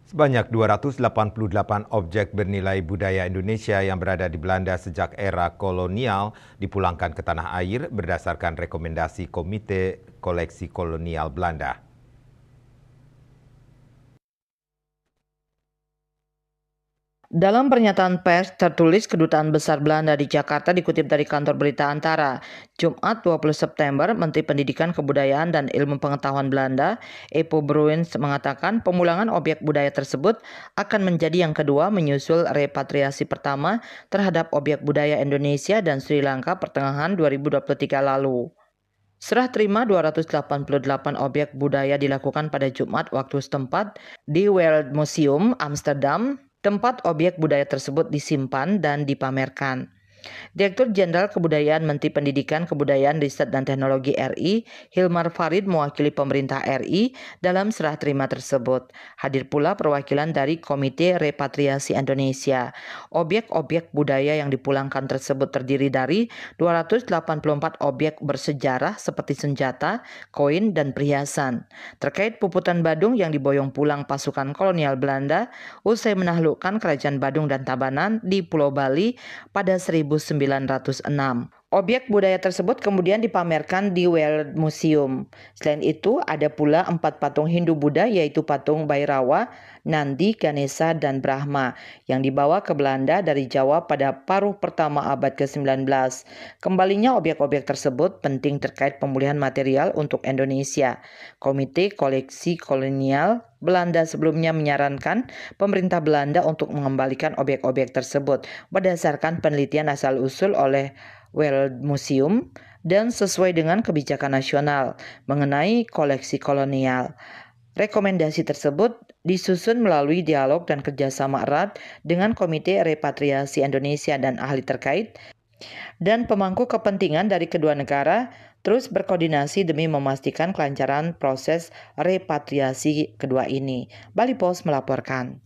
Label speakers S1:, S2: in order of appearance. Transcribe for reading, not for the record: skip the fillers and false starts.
S1: Sebanyak 288 objek bernilai budaya Indonesia yang berada di Belanda sejak era kolonial dipulangkan ke tanah air berdasarkan rekomendasi Komite Koleksi Kolonial Belanda.
S2: Dalam pernyataan pers tertulis Kedutaan Besar Belanda di Jakarta dikutip dari kantor berita Antara, Jumat 20 September, Menteri Pendidikan Kebudayaan dan Ilmu Pengetahuan Belanda, Eppo Bruins, mengatakan pemulangan objek budaya tersebut akan menjadi yang kedua menyusul repatriasi pertama terhadap objek budaya Indonesia dan Sri Lanka pertengahan 2023 lalu. Serah terima 288 objek budaya dilakukan pada Jumat waktu setempat di World Museum, Amsterdam. Tempat objek budaya tersebut disimpan dan dipamerkan. Direktur Jenderal Kebudayaan Menteri Pendidikan, Kebudayaan, Riset dan Teknologi RI, Hilmar Farid, mewakili pemerintah RI dalam serah terima tersebut. Hadir pula perwakilan dari Komite Repatriasi Indonesia. Objek-objek budaya yang dipulangkan tersebut terdiri dari 284 objek bersejarah seperti senjata, koin, dan perhiasan. Terkait Puputan Badung yang diboyong pulang pasukan kolonial Belanda usai menaklukkan Kerajaan Badung dan Tabanan di Pulau Bali pada 1906. Objek budaya tersebut kemudian dipamerkan di World Museum. Selain itu, ada pula 4 patung Hindu-Buddha yaitu patung Bhairava, Nandi, Ganesha, dan Brahma yang dibawa ke Belanda dari Jawa pada paruh pertama abad ke-19. Kembalinya objek-objek tersebut penting terkait pemulihan material untuk Indonesia. Komite Koleksi Kolonial Belanda sebelumnya menyarankan pemerintah Belanda untuk mengembalikan objek-objek tersebut berdasarkan penelitian asal-usul oleh World Museum dan sesuai dengan kebijakan nasional mengenai koleksi kolonial. Rekomendasi tersebut disusun melalui dialog dan kerjasama erat dengan Komite Repatriasi Indonesia dan ahli terkait dan pemangku kepentingan dari kedua negara terus berkoordinasi demi memastikan kelancaran proses repatriasi kedua ini. Bali Post melaporkan.